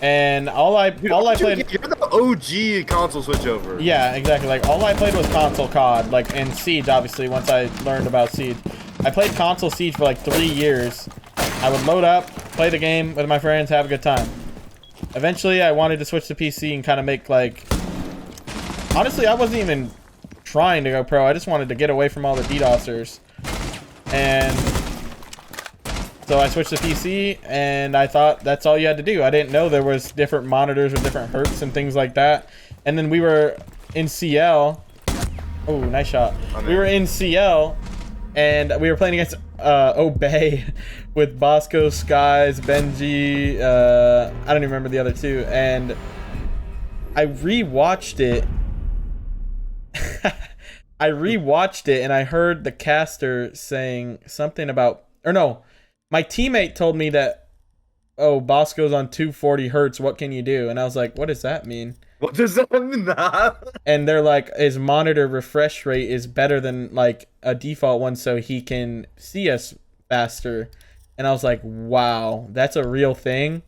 and all I played...
You're the OG console switchover.
Yeah, exactly, like, all I played was console COD, like, and Siege, obviously, once I learned about Siege. I played console Siege for, like, 3 years. I would load up, play the game with my friends, have a good time. eventually I wanted to switch to PC and kind of make like, honestly, I wasn't even trying to go pro. I just wanted to get away from all the DDoSers. And so I switched to PC, and I thought that's all you had to do. I didn't know there was different monitors with different hertz and things like that. And then we were in CL. Oh, nice shot. We were in CL, and we were playing against Obey with Bosco, Skies, Benji. I don't even remember the other two. And I rewatched it. I rewatched it, and I heard the caster saying something about, or no, my teammate told me that, oh, Bosco's on 240 hertz. What can you do? And I was like, what does that mean?
What does that mean?
And they're like, his monitor refresh rate is better than like a default one, so he can see us faster. And I was like, wow, that's a real thing.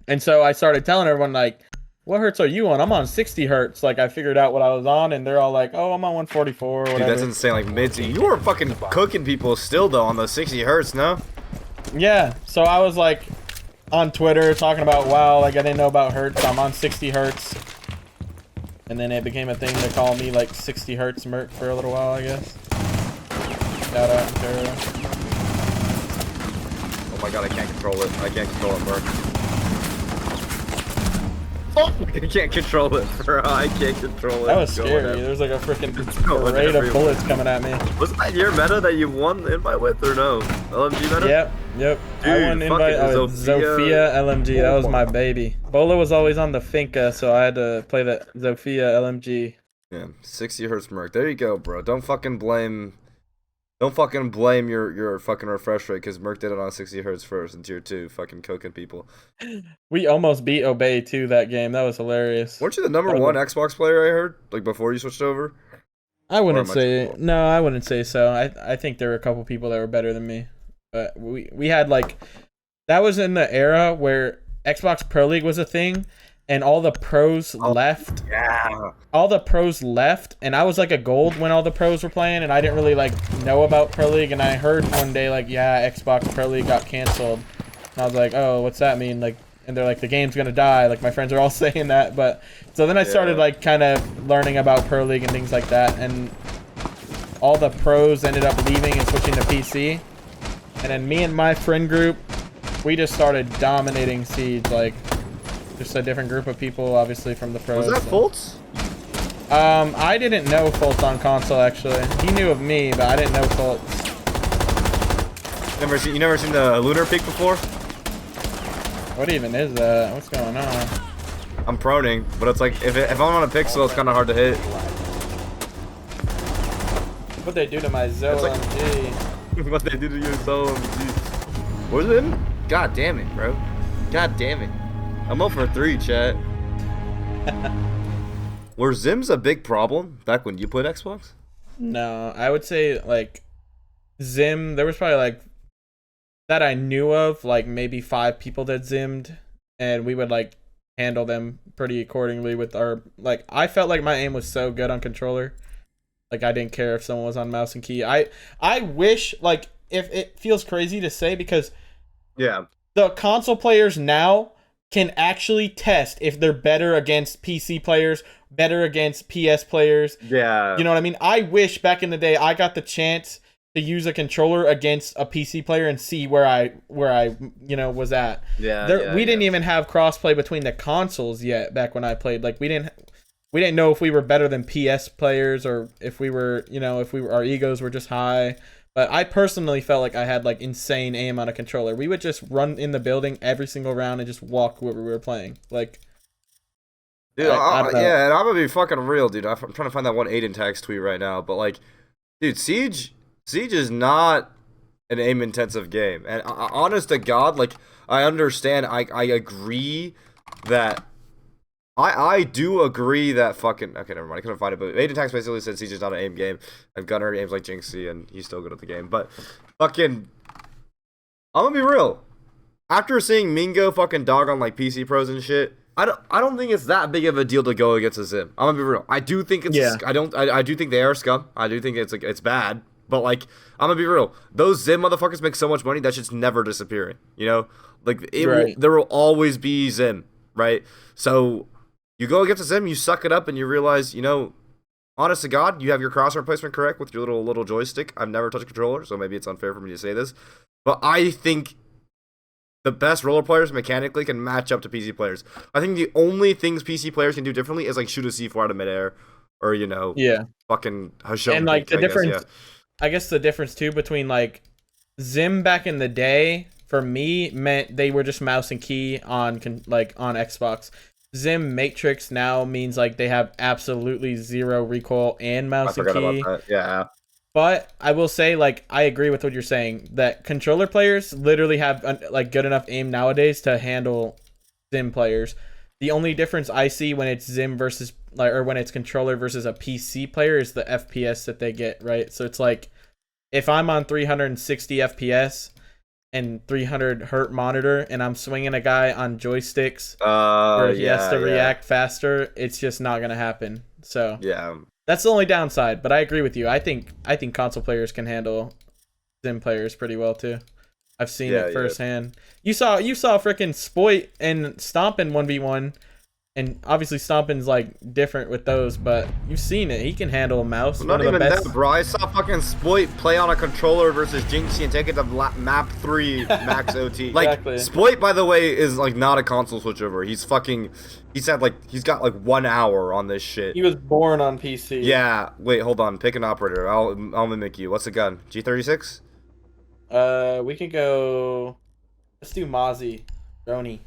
And so I started telling everyone, like, what hertz are you on? I'm on 60 hertz. Like, I figured out what I was on, and they're all like, oh, I'm on 144 or whatever.
Dude, that's insane. Like, Mitzi, you were fucking cooking people still, though, on those 60 hertz, no?
Yeah, so I was like on Twitter talking about, wow, like I didn't know about hertz. I'm on 60 hertz. And then it became a thing to call me like 60 hertz Merc for a little while, I guess. Shout out to
Oh my god, I can't control it. I can't control it, Merc. Oh, I can't control it, bro. I can't control it.
that was scary. There's like a freaking parade of bullets coming at me.
Wasn't that your meta that you won the invite with, or no? LMG meta?
Yep.
Dude,
I won invite.
fucking
Zofia LMG. That was my baby. Bola was always on the Finca, so I had to play the Zofia LMG.
Yeah, 60 hertz Merc. There you go, bro. Don't fucking blame your fucking refresh rate, because Merc did it on 60 hertz first in tier 2, fucking cooking people.
We almost beat Obey too that game. That was hilarious.
Weren't you the number one Xbox player, I heard? Like, before you switched over?
I wouldn't say no. I wouldn't say so. I think there were a couple people that were better than me, but we had like, that was in the era where Xbox Pro League was a thing, and all the pros left.
Yeah.
All the pros left, and I was like a gold when all the pros were playing, and I didn't really like know about Pro League, and I heard one day like, yeah, Xbox Pro League got canceled, and I was like, oh, what's that mean? Like, and they're like, the game's gonna die. Like, my friends are all saying that, but so then I started like kind of learning about Pro League and things like that, and all the pros ended up leaving and switching to PC, and then me and my friend group, we just started dominating Siege, like just a different group of people, obviously from the pros.
Was that Fultz?
I didn't know Fultz on console actually. He knew of me, but I didn't know Fultz.
You never seen the lunar peak before?
What even is that? What's going on?
I'm proning, but it's like if I'm on a pixel, it's kind of hard to hit.
What they do to my Zoe
like-
MG?
What they do to you, so was it him? God damn it, bro. God damn it. I'm 0 for 3, chat. Were Zims a big problem back when you played Xbox?
No, I would say like Zim. There was probably like that I knew of, like maybe 5 people that Zimmed, and we would like handle them pretty accordingly with our like. I felt like my aim was so good on controller, like I didn't care if someone was on mouse and key. I wish, like, if it feels crazy to say, because
yeah,
the console players now can actually test if they're better against PC players, better against PS players.
Yeah.
You know what I mean? I wish back in the day I got the chance to use a controller against a PC player and see where I was at.
Yeah.
We didn't even have crossplay between the consoles yet back when I played. Like, we didn't know if we were better than PS players, or if we were, our egos were just high. But I personally felt like I had like insane aim on a controller. We would just run in the building every single round and just walk whoever we were playing. Like,
dude, yeah, and I'm gonna be fucking real, dude. I'm trying to find that one Aiden tax tweet right now, but like, dude, Siege is not an aim-intensive game, and honest to God, like, I understand. I agree that. I do agree that fucking... Okay, never mind. I couldn't find it, but Aiden Tax basically said Siege is not an aim game, and Gunner aims like Jinxie, and he's still good at the game. But fucking... I'm gonna be real. After seeing Mingo fucking dog on like PC pros and shit, I don't think it's that big of a deal to go against a Zim. I'm gonna be real. I do think it's...
Yeah.
I do think they are scum. I do think it's like it's bad. But like, I'm gonna be real. Those Zim motherfuckers make so much money that shit's never disappearing. You know? Like,
Right.
There will always be Zim. right? So you go against a Zim, you suck it up, and you realize, honest to God, you have your crosshair placement correct with your little joystick. I've never touched a controller, so maybe it's unfair for me to say this, but I think the best roller players mechanically can match up to PC players. I think the only things PC players can do differently is like shoot a C4 out of midair, or fucking Hashom.
And like the difference, I guess the difference too between like Zim back in the day for me meant they were just mouse and key on Xbox. Zim Matrix now means like they have absolutely zero recoil and mouse and key. I forgot about that.
Yeah.
But I will say, like, I agree with what you're saying, that controller players literally have like good enough aim nowadays to handle Zim players. The only difference I see when it's Zim versus or when it's controller versus a PC player is the FPS that they get, right? So it's like if I'm on 360 FPS and 300 hertz monitor and I'm swinging a guy on joysticks where he has to react faster, it's just not gonna happen. So that's the only downside, but I agree with you. I think console players can handle Zim players pretty well too. I've seen it firsthand. You saw freaking Spoit and Stompn 1v1, and obviously Stompn's like different with those, but you've seen it. He can handle a mouse.
Not even that, bro. I saw fucking Spoit play on a controller versus Jinxie and take it to map 3 max OT. Like Spoit, by the way, is like not a console switchover. He's got like 1 hour on this shit.
He was born on PC.
Yeah. Wait, hold on. Pick an operator. I'll mimic you. What's the gun? G36?
We can go. Let's do Mozzie Roni.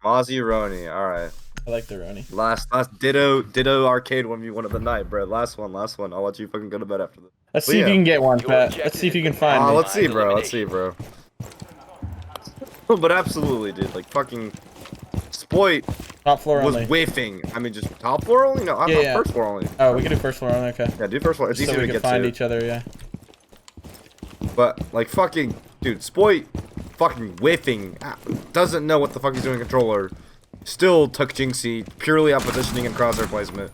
Mozzie Roni. All right.
I like the Roni.
Last Ditto arcade 1v1 of the night, bro. Last one. I'll let you fucking go to bed after this.
Let's see if you can get one, Pat. Let's see if you can find me.
Let's see, bro. But absolutely, dude. Like fucking Spoit
top floor
was
only.
whiffing. I mean, just top floor only? No, I'm first floor only.
Oh, we can do first floor only. Okay.
Yeah, do first floor. It's easy to get
find
to.
each other. Yeah.
But like fucking, dude, Spoit fucking whiffing. Doesn't know what the fuck he's doing controller. Still took Jinxie purely on positioning and crosshair placement.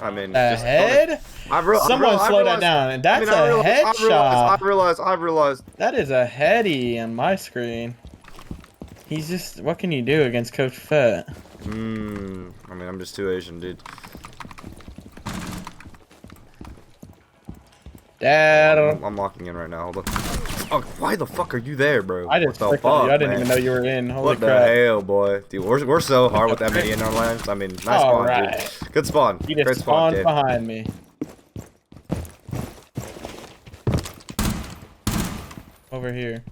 I mean,
head? Someone slow that down, and that's a headshot.
I realized.
That is a heady on my screen. He's just, what can you do against Coach Fett?
I mean, I'm just too Asian, dude.
Dad.
I'm locking in right now. Hold on. Oh, why the fuck are you there, bro?
I just clicked on you. I didn't even know you were in. Holy crap.
What the hell, boy? Dude, we're so hard with M80 in our lands. I mean, nice spawn, dude. Good spawn.
You just spawned behind me. Over here.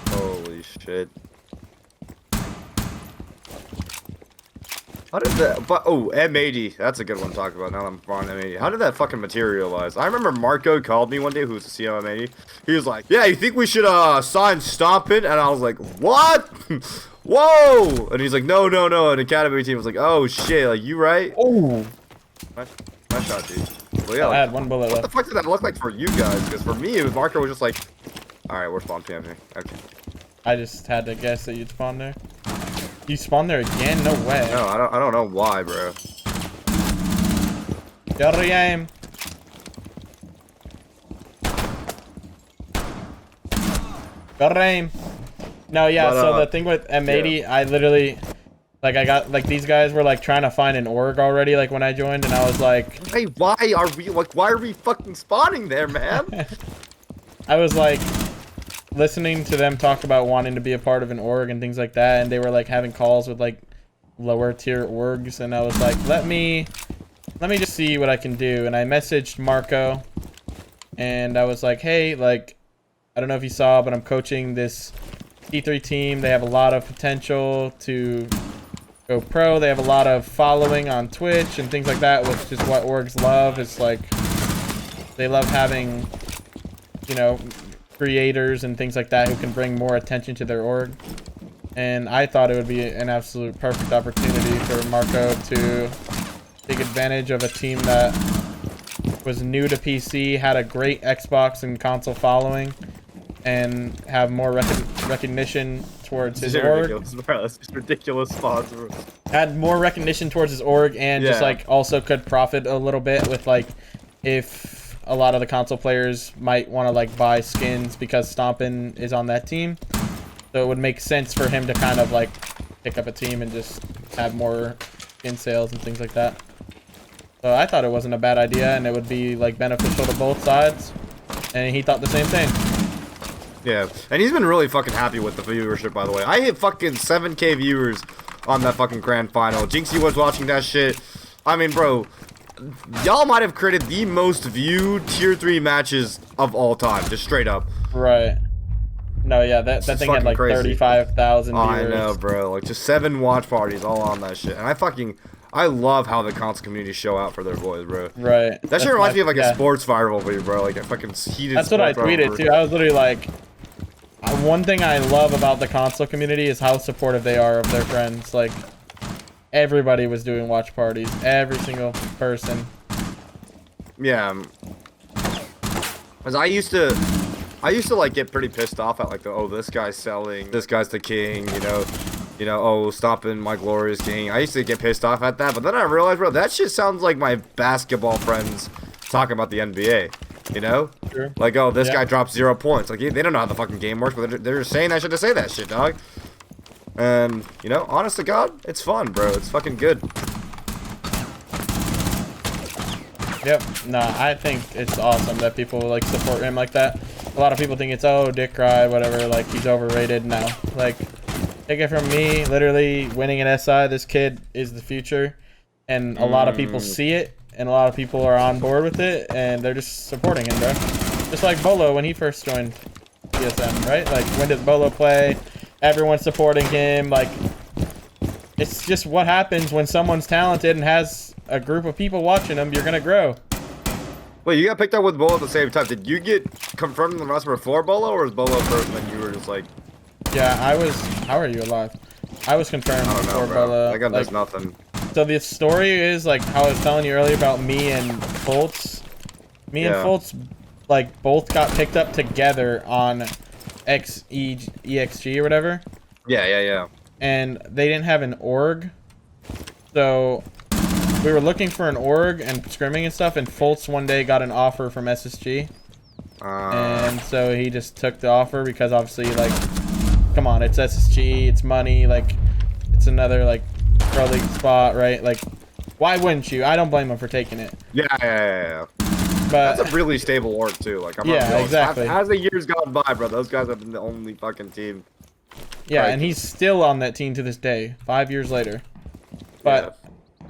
Holy shit. How did that? But M80. That's a good one to talk about. Now that I'm on M80. How did that fucking materialize? I remember Marco called me one day, who was the CEO of M80. He was like, "Yeah, you think we should sign Stompn?" And I was like, "What? Whoa!" And he's like, "No, no, no." And the academy team was like, "Oh shit, like you right?"
Oh,
nice shot, dude. Well, yeah,
I had one bullet left.
What the fuck did that look like for you guys? Because for me, Marco was just like, "All right, we're spawn PMP." Okay.
I just had to guess that you'd spawn there. You spawned there again? No way.
No, I don't know why, bro.
Got the aim. Got aim. No, yeah.
But,
so the thing with M80, I literally, like, I got like these guys were like trying to find an org already. Like when I joined, and I was like,
"Hey, why are we fucking spawning there, man?"
I was like listening to them talk about wanting to be a part of an org and things like that, and they were like having calls with like lower tier orgs, and I was like, let me just see what I can do. And I messaged Marco, and I was like, hey, like, I don't know if you saw, but I'm coaching this T3 team. They have a lot of potential to go pro. They have a lot of following on Twitch and things like that, which is what orgs love. It's like they love having, you know, creators and things like that who can bring more attention to their org. And I thought it would be an absolute perfect opportunity for Marco to take advantage of a team that was new to PC, had a great Xbox and console following, and have more recognition towards his org.
It's just ridiculous spots.
Had more recognition towards his org, and just like also could profit a little bit with like if a lot of the console players might want to like buy skins because Stompn is on that team. So it would make sense for him to kind of like pick up a team and just have more skin sales and things like that. So I thought it wasn't a bad idea, and it would be like beneficial to both sides. And he thought the same thing.
Yeah, and he's been really fucking happy with the viewership, by the way. I hit fucking 7K viewers on that fucking grand final. Jinxie was watching that shit. I mean, bro, y'all might have created the most viewed tier 3 matches of all time, just straight up.
Right. No, yeah, that thing had like
crazy.
35,000 viewers.
I know, bro. Like, just 7 watch parties all on that shit. And I love how the console community show out for their boys, bro.
Right.
That shit reminds me of like a sports viral video, bro. Like a fucking heated.
That's what I tweeted too. I was literally like, one thing I love about the console community is how supportive they are of their friends. Like, everybody was doing watch parties. Every single person.
Yeah. Cause I used to like get pretty pissed off at like this guy's selling, this guy's the king, you know, oh, Stompn, my glorious king. I used to get pissed off at that, but then I realized, bro, that shit sounds like my basketball friends talking about the NBA. You know?
Sure.
Like, oh, this guy dropped 0 points. Like, they don't know how the fucking game works, but they're just saying that shit to say that shit, dog. And, you know, honest to God, it's fun, bro. It's fucking good.
Yep. Nah, I think it's awesome that people, like, support him like that. A lot of people think it's, oh, dick ride, whatever, like, he's overrated. No. Like, take it from me, literally winning an SI, this kid is the future. And a lot of people see it. And a lot of people are on board with it, and they're just supporting him, bro. Just like Bolo when he first joined TSM, right? Like, when did Bolo play? Everyone's supporting him. Like, it's just what happens when someone's talented and has a group of people watching them. You're gonna grow.
Wait, you got picked up with Bolo at the same time. Did you get confirmed in the roster before Bolo, or was Bolo first and then you were just like...
Yeah, I was... How are you alive? I was confirmed
I don't know,
before
bro.
Bolo.
I got
like,
nothing.
So the story is, like, how I was telling you earlier about me and Fultz. Me and Fultz, like, both got picked up together on EXG or whatever.
Yeah.
And they didn't have an org. So we were looking for an org and scrimming and stuff, and Fultz one day got an offer from SSG. And so he just took the offer because obviously, like, come on, it's SSG, it's money, like, it's another, like, pro league spot, right? Like, why wouldn't you? I don't blame him for taking it.
Yeah.
But
that's a really stable org too. Like, I'm not
yeah, exactly.
As the years gone by, bro, those guys have been the only fucking team.
Yeah, and he's still on that team to this day, 5 years later. But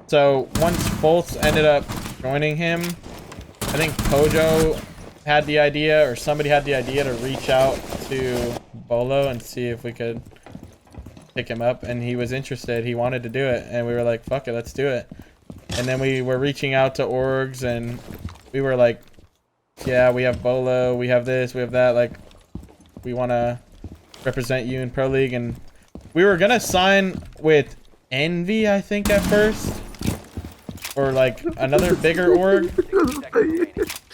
so once Fultz ended up joining him, I think Kojo had the idea, or somebody had the idea to reach out to Bolo and see if we could pick him up, and he was interested. He wanted to do it, and we were like, fuck it, let's do it. And then we were reaching out to orgs, and we were like, yeah, we have Bolo, we have this, we have that, like, we want to represent you in Pro League. And we were gonna sign with Envy, I think, at first, or like another bigger org.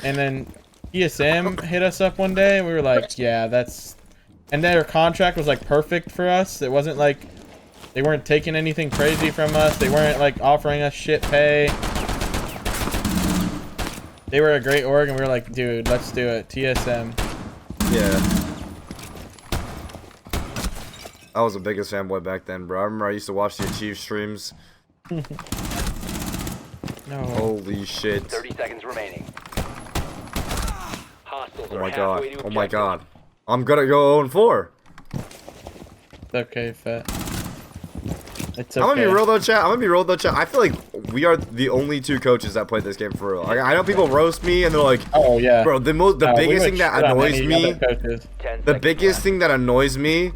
And then TSM hit us up one day, and we were like, yeah, that's... And their contract was, like, perfect for us. It wasn't, like... They weren't taking anything crazy from us. They weren't, like, offering us shit pay. They were a great org, and we were like, dude, let's do it. TSM.
Yeah. I was the biggest fanboy back then, bro. I remember I used to watch the Achieve streams.
No.
Holy shit.
30 seconds remaining. Hostiles
Oh
are
my god.
halfway to
Oh my
objective.
god. I'm gonna go 0-4.
It's okay, Fett. It's okay.
I'm gonna be real though, chat. I feel like we are the only two coaches that play this game for real. Like, I know people roast me and they're like,
Oh, yeah.
bro, the biggest thing that annoys me,
10
the
seconds
biggest
left.
thing that annoys me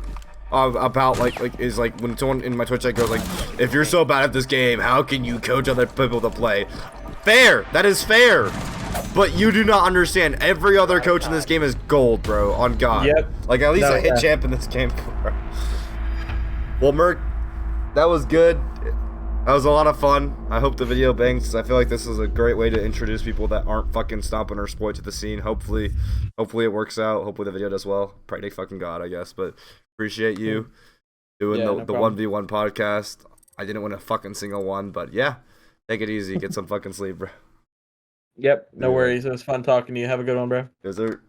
about is like when someone in my Twitch chat goes like, if you're so bad at this game, how can you coach other people to play? Fair, that is fair. But you do not understand. Every other coach in this game is gold, bro. On God.
Yep.
Like, at least
No,
I hit
yeah.
champ in this game, bro. Well, Merc, that was good. That was a lot of fun. I hope the video bangs, 'cause I feel like this is a great way to introduce people that aren't fucking Stompn or Spoit to the scene. Hopefully it works out. Hopefully the video does well. Pray to fucking God, I guess. But appreciate you doing
Yeah,
the
no problem.
1v1 podcast. I didn't win a fucking single one, but yeah. Take it easy. Get some fucking sleep, bro.
Yep, no
Yeah.
worries. It was fun talking to you. Have a good one, bro.
Is there...